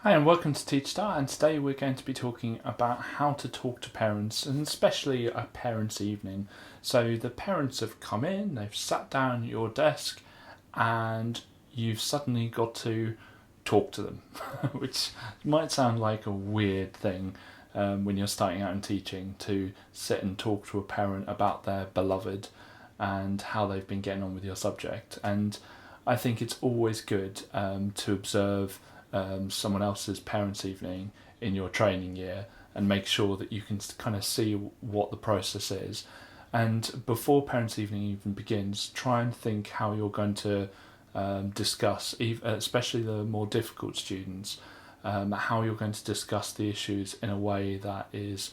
Hi and welcome to Teach Start, and today we're going to be talking about how to talk to parents, and especially a parents' evening. So the parents have come in, they've sat down at your desk, and you've suddenly got to talk to them, which might sound like a weird thing when you're starting out in teaching, to sit and talk to a parent about their beloved and how they've been getting on with your subject. And I think it's always good to observe someone else's parents' evening in your training year and make sure that you can kind of see what the process is. And before parents' evening even begins, try and think how you're going to discuss, especially the more difficult students, how you're going to discuss the issues in a way that is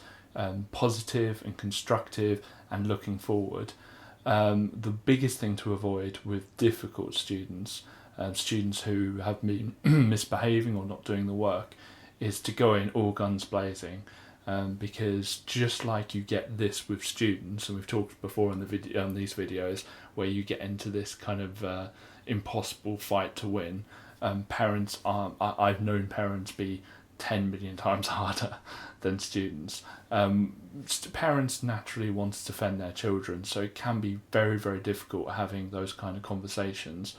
positive and constructive and looking forward. The biggest thing to avoid with difficult students, students who have been misbehaving or not doing the work, is to go in all guns blazing, because just like you get this with students, and we've talked before in these videos, where you get into this kind of impossible fight to win. Parents are, I've known parents be 10 million times harder than students. Parents naturally want to defend their children, so it can be very, very difficult having those kind of conversations.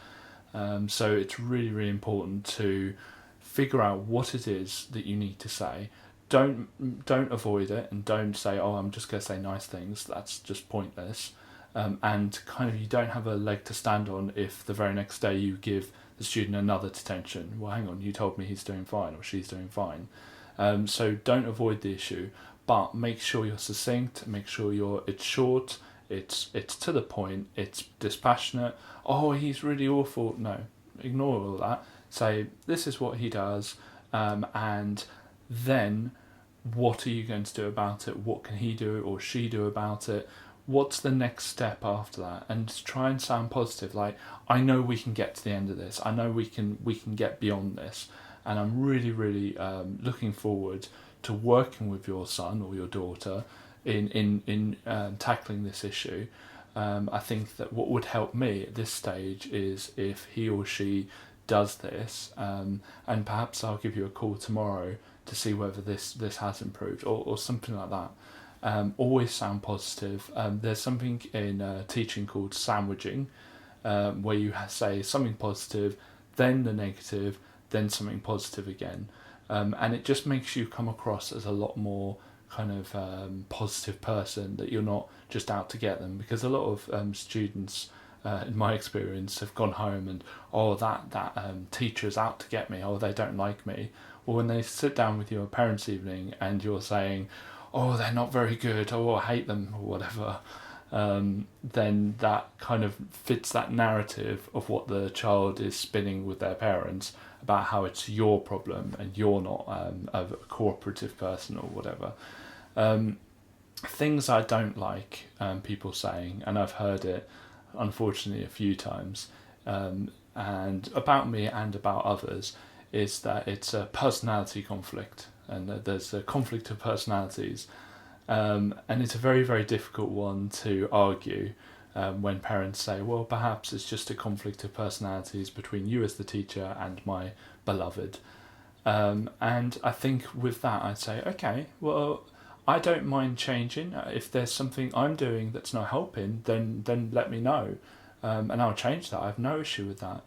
So it's really, really important to figure out what it is that you need to say. Don't avoid it, and don't say, "Oh, I'm just going to say nice things." That's just pointless. And kind of, you don't have a leg to stand on if the very next day you give the student another detention. Well, hang on, you told me he's doing fine or she's doing fine. So don't avoid the issue, but make sure you're succinct. Make sure it's short. It's to the point. It's dispassionate. Oh, he's really awful. No, ignore all that. Say, this is what he does, and then what are you going to do about it? What can he do or she do about it? What's the next step after that? And try and sound positive. Like, I know we can get to the end of this. I know we can get beyond this, and I'm really, really looking forward to working with your son or your daughter in tackling this issue. I think that what would help me at this stage is if he or she does this, and perhaps I'll give you a call tomorrow to see whether this has improved, or something like that. Always sound positive. There's something in teaching called sandwiching, where you say something positive, then the negative, then something positive again. And it just makes you come across as a lot more kind of positive person, that you're not just out to get them. Because a lot of students, in my experience, have gone home and, oh, that teacher's out to get me, oh, they don't like me. Or when they sit down with you at parents' evening and you're saying, oh, they're not very good, oh, I hate them, or whatever, then that kind of fits that narrative of what the child is spinning with their parents about how it's your problem and you're not a cooperative person or whatever. Things I don't like people saying, and I've heard it unfortunately a few times, and about me and about others, is that it's a personality conflict, and that there's a conflict of personalities, and it's a very, very difficult one to argue when parents say, well, perhaps it's just a conflict of personalities between you as the teacher and my beloved. And I think with that I'd say, okay, well, I don't mind changing. If there's something I'm doing that's not helping, then let me know, and I'll change that. I have no issue with that.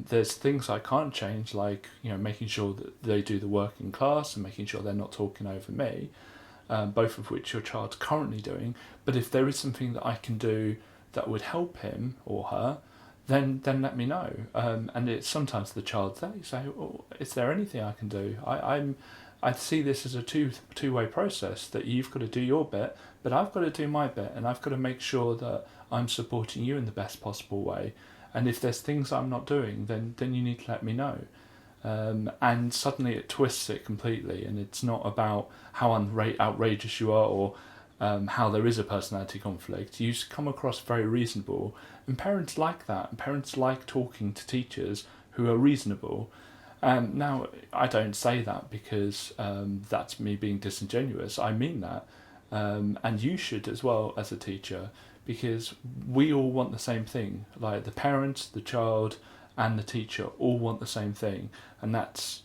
There's things I can't change, like, making sure that they do the work in class and making sure they're not talking over me, both of which your child's currently doing. But if there is something that I can do that would help him or her, then let me know. And it's sometimes the child that you say, oh, is there anything I can do? I see this as a two-way process, that you've got to do your bit, but I've got to do my bit, and I've got to make sure that I'm supporting you in the best possible way. And if there's things I'm not doing, then you need to let me know. And suddenly it twists it completely, and it's not about how outrageous you are, or how there is a personality conflict. You come across very reasonable, and parents like that. And parents like talking to teachers who are reasonable. Now, I don't say that because that's me being disingenuous. I mean that. And you should as well, as a teacher, because we all want the same thing. Like the parent, the child, and the teacher all want the same thing, and that's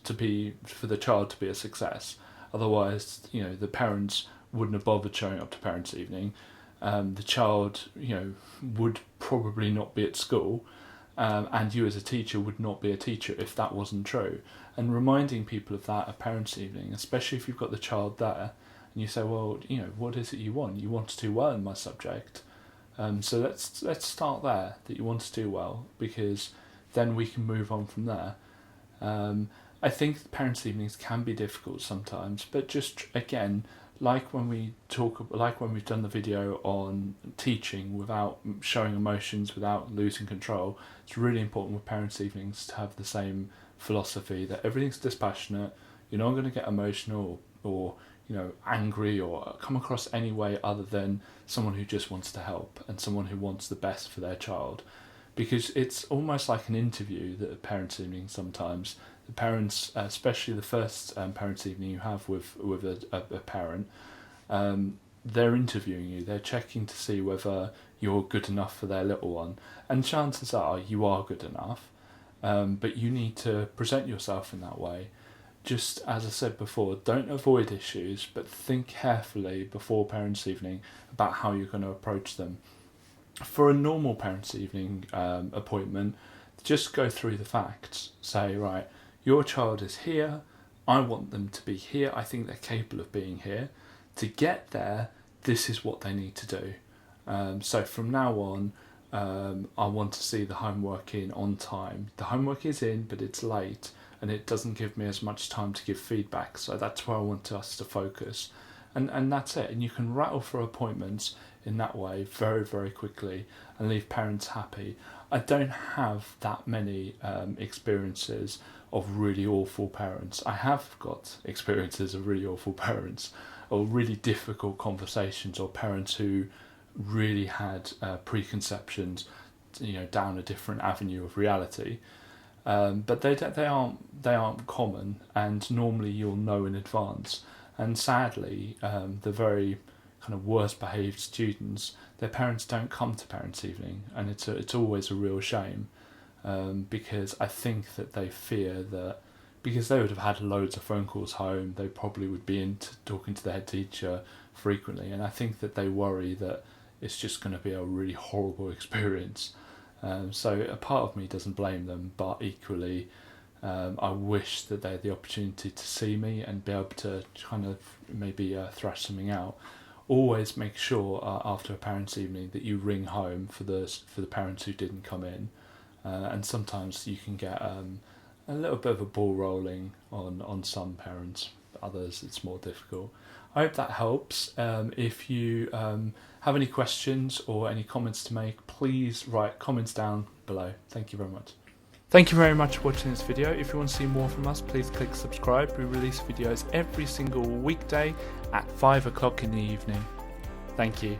for the child to be a success. Otherwise, the parents wouldn't have bothered showing up to parents' evening. The child, would probably not be at school, and you as a teacher would not be a teacher if that wasn't true. And reminding people of that at parents' evening, especially if you've got the child there, and you say, well, what is it you want? You want to do well in my subject. So let's start there, that you want to do well, because then we can move on from there. I think parents' evenings can be difficult sometimes, but just again, like when we've done the video on teaching without showing emotions, without losing control, it's really important with parents' evenings to have the same philosophy, that everything's dispassionate. You're not going to get emotional or angry or come across any way other than someone who just wants to help and someone who wants the best for their child. Because it's almost like an interview that at parents' evening sometimes. The parents, especially the first parents' evening you have with a parent, they're interviewing you, they're checking to see whether you're good enough for their little one. And chances are you are good enough, but you need to present yourself in that way. Just as I said before, don't avoid issues, but think carefully before parents' evening about how you're going to approach them. For a normal parents' evening appointment, just go through the facts. Say, right, your child is here, I want them to be here, I think they're capable of being here. To get there, this is what they need to do. So from now on, I want to see the homework in on time. The homework is in, but it's late, and it doesn't give me as much time to give feedback, so that's where I want us to focus. And that's it. And you can rattle through appointments in that way very, very quickly and leave parents happy. I don't have that many experiences of really awful parents. I have got experiences of really awful parents, or really difficult conversations, or parents who really had preconceptions, down a different avenue of reality. But they aren't common, and normally you'll know in advance. And sadly, the very kind of worst behaved students, their parents don't come to parents' evening, and it's always a real shame, because I think that they fear that because they would have had loads of phone calls home, they probably would be into talking to the head teacher frequently, and I think that they worry that it's just going to be a really horrible experience. So a part of me doesn't blame them, but equally I wish that they had the opportunity to see me and be able to kind of maybe thrash something out. Always make sure after a parents' evening that you ring home for the parents who didn't come in, and sometimes you can get a little bit of a ball rolling on some parents, others it's more difficult. I hope that helps. If you have any questions or any comments to make, please write comments down below. Thank you very much. Thank you very much for watching this video. If you want to see more from us, please click subscribe. We release videos every single weekday at 5 o'clock in the evening. Thank you.